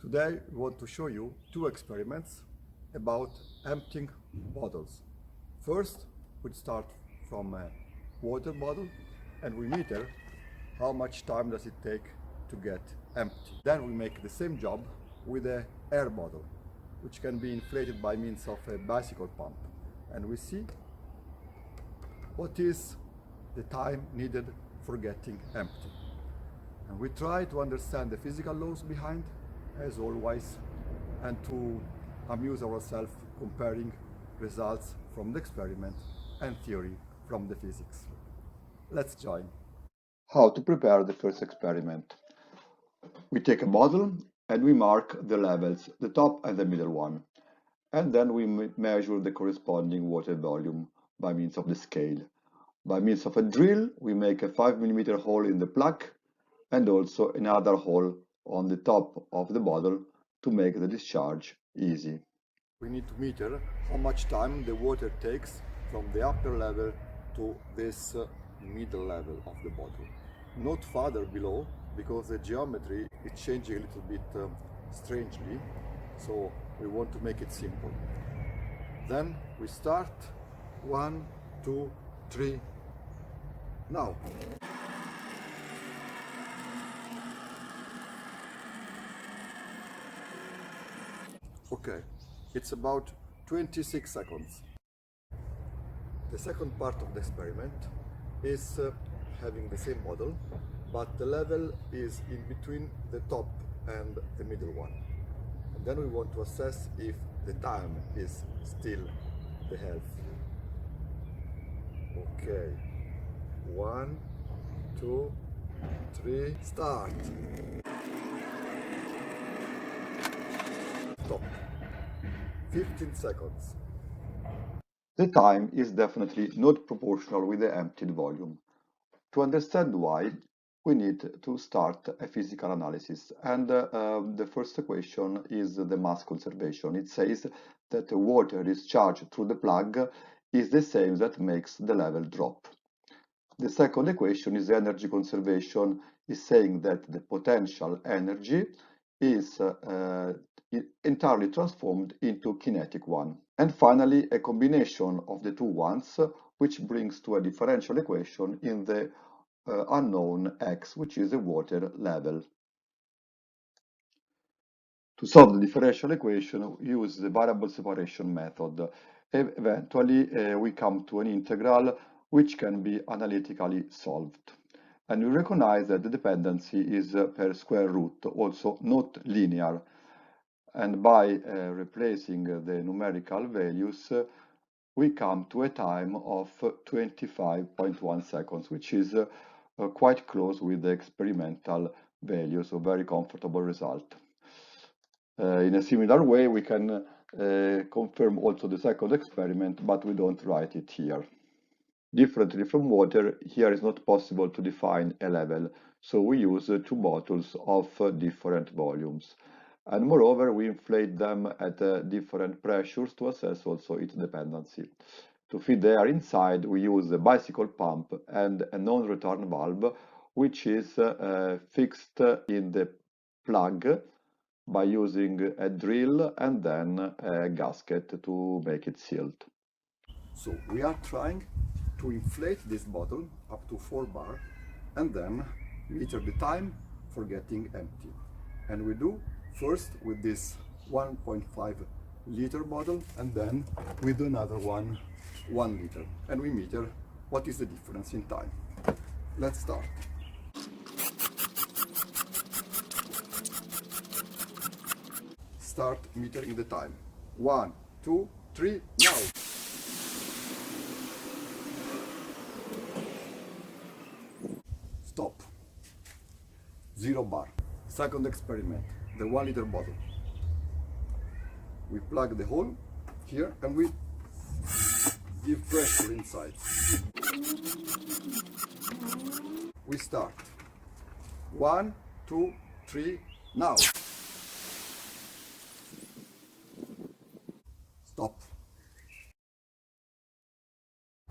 Today we want to show you two experiments about emptying bottles. First, we start from a water bottle and we measure how much time does it take to get empty. Then we make the same job with an air bottle, which can be inflated by means of a bicycle pump. And we see what is the time needed for getting empty. And we try to understand the physical laws behind, as always, and to amuse ourselves comparing results from the experiment and theory from the physics. Let's join. How to prepare the first experiment. We take a bottle and we mark the levels, the top and the middle one. And then we measure the corresponding water volume by means of the scale. By means of a drill, we make a 5 mm hole in the plug and also another hole on the top of the bottle to make the discharge easy. We need to measure how much time the water takes from the upper level to this middle level of the bottle. Not further below, because the geometry is changing a little bit strangely, so we want to make it simple. Then we start 1, 2, 3, now. Okay, it's about 26 seconds. The second part of the experiment is having the same model, but the level is in between the top and the middle one. And then we want to assess if the time is still the half. Okay, 1, 2, 3, start. Stop. 15 seconds. The time is definitely not proportional with the emptied volume. To understand why, we need to start a physical analysis. And the first equation is the mass conservation. It says that the water discharged through the plug is the same that makes the level drop. The second equation is energy conservation, is saying that the potential energy is entirely transformed into kinetic one. And finally, a combination of the two ones, which brings to a differential equation in the unknown x, which is the water level. To solve the differential equation, we use the variable separation method. Eventually, we come to an integral which can be analytically solved. And we recognize that the dependency is per square root, also not linear. And by replacing the numerical values, we come to a time of 25.1 seconds, which is quite close with the experimental value, so very comfortable result. In a similar way, we can confirm also the second experiment, but we don't write it here. Differently from water, here is not possible to define a level, so we use two bottles of different volumes. And moreover, we inflate them at different pressures to assess also its dependency. To feed the air inside, we use a bicycle pump and a non-return valve, which is fixed in the plug by using a drill and then a gasket to make it sealed. So we are trying to inflate this bottle up to 4 bar and then meter the time for getting empty. And we do first with this 1.5 liter bottle, and then we do another 1 liter, and we meter what is the difference in time. Let's start. Start metering the time. 1, 2, 3, now! Stop. 0 bar. Second experiment, the 1 liter bottle. We plug the hole here and we give pressure inside. We start. 1, 2, 3, now! Stop.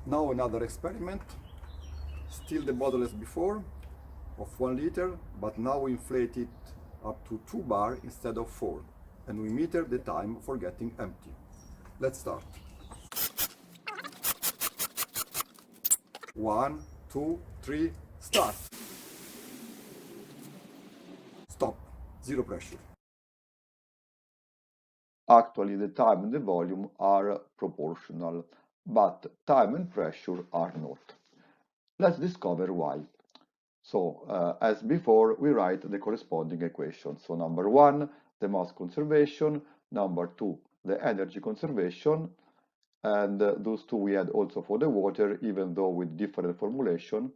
Now another experiment. Still the bottle as before, of 1 liter, but now we inflate it up to 2 bar instead of 4, and we meter the time for getting empty. Let's start. 1, 2, 3, start. Stop. Zero pressure. Actually, the time and the volume are proportional, but time and pressure are not. Let's discover why. So, as before, we write the corresponding equations. So, number 1, the mass conservation, number 2, the energy conservation, and those two we had also for the water, even though with different formulation.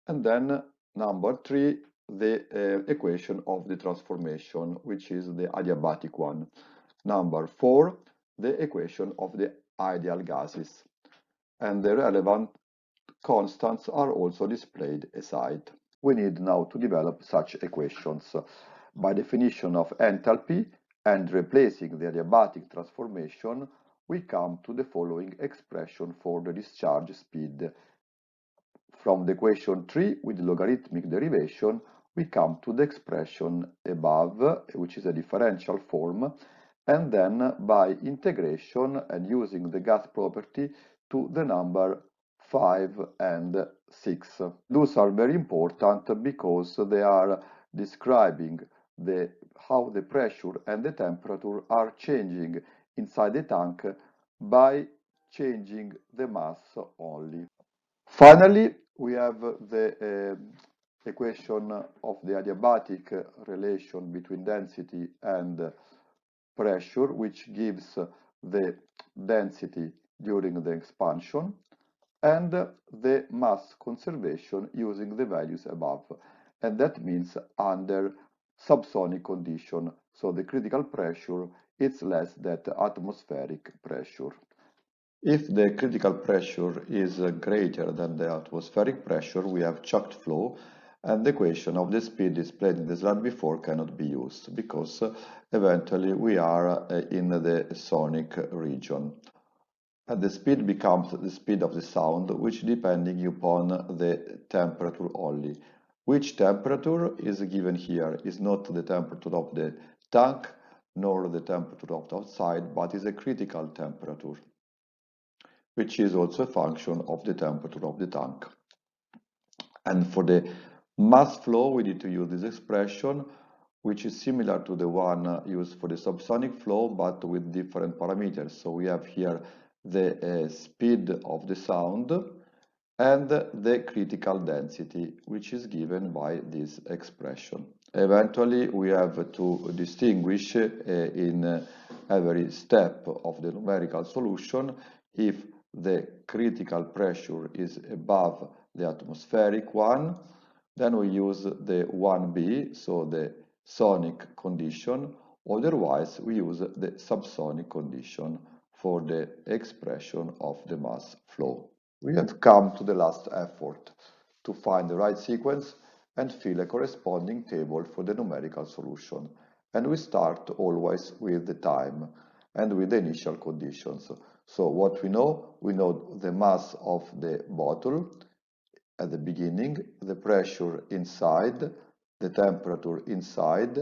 And then number 3, the equation of the transformation, which is the adiabatic one. Number 4, the equation of the ideal gases. And the relevant constants are also displayed aside. We need now to develop such equations by definition of enthalpy and replacing the adiabatic transformation. We come to the following expression for the discharge speed. From the equation 3 with logarithmic derivation, we come to the expression above, which is a differential form, and then by integration and using the gas property to the number 5 and 6. Those are very important because they are describing how the pressure and the temperature are changing inside the tank by changing the mass only. Finally, we have the equation of the adiabatic relation between density and pressure, which gives the density during the expansion, and the mass conservation using the values above. And that means under subsonic condition, so the critical pressure is less than atmospheric pressure. If the critical pressure is greater than the atmospheric pressure, we have chucked flow, and the equation of the speed displayed in the slide before cannot be used because eventually we are in the sonic region. And the speed becomes the speed of the sound, which depending upon the temperature only. Which temperature is given here is not the temperature of the tank nor the temperature of the outside, but is a critical temperature, which is also a function of the temperature of the tank. And for the mass flow, we need to use this expression, which is similar to the one used for the subsonic flow, but with different parameters. So we have here the speed of the sound and the critical density, which is given by this expression. Eventually, we have to distinguish in every step of the numerical solution if the critical pressure is above the atmospheric one, then we use the 1B, so the sonic condition, otherwise we use the subsonic condition for the expression of the mass flow. We have come to the last effort to find the right sequence and fill a corresponding table for the numerical solution. And we start always with the time and with the initial conditions. So what we know the mass of the bottle at the beginning, the pressure inside, the temperature inside,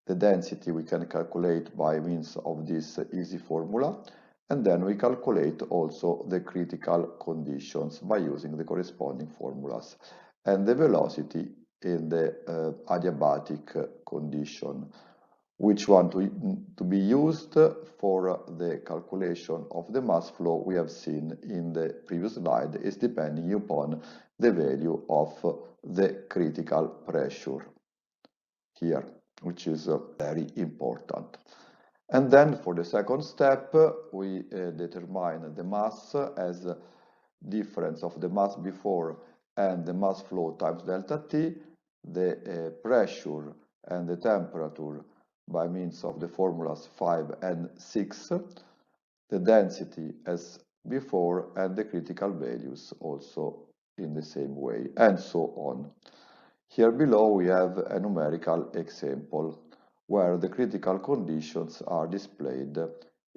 the density we can calculate by means of this easy formula, and then we calculate also the critical conditions by using the corresponding formulas, and the velocity in the adiabatic condition. Which one to be used for the calculation of the mass flow we have seen in the previous slide is depending upon the value of the critical pressure here, which is very important. And then for the second step, we determine the mass as difference of the mass before and the mass flow times delta T, the pressure and the temperature by means of the formulas 5 and 6, the density as before, and the critical values also in the same way, and so on. Here below we have a numerical example where the critical conditions are displayed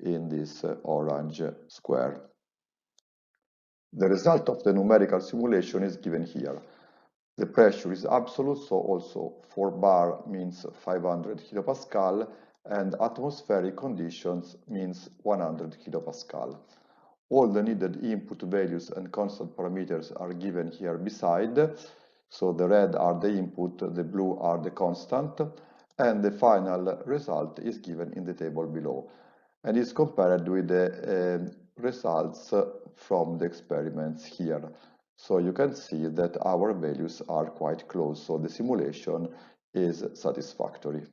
in this orange square. The result of the numerical simulation is given here. The pressure is absolute, so also for bar means 500 kilopascal, and atmospheric conditions means 100 kilopascal. All the needed input values and constant parameters are given here beside. So the red are the input, the blue are the constant, and the final result is given in the table below and is compared with the results from the experiments here. So you can see that our values are quite close, so the simulation is satisfactory.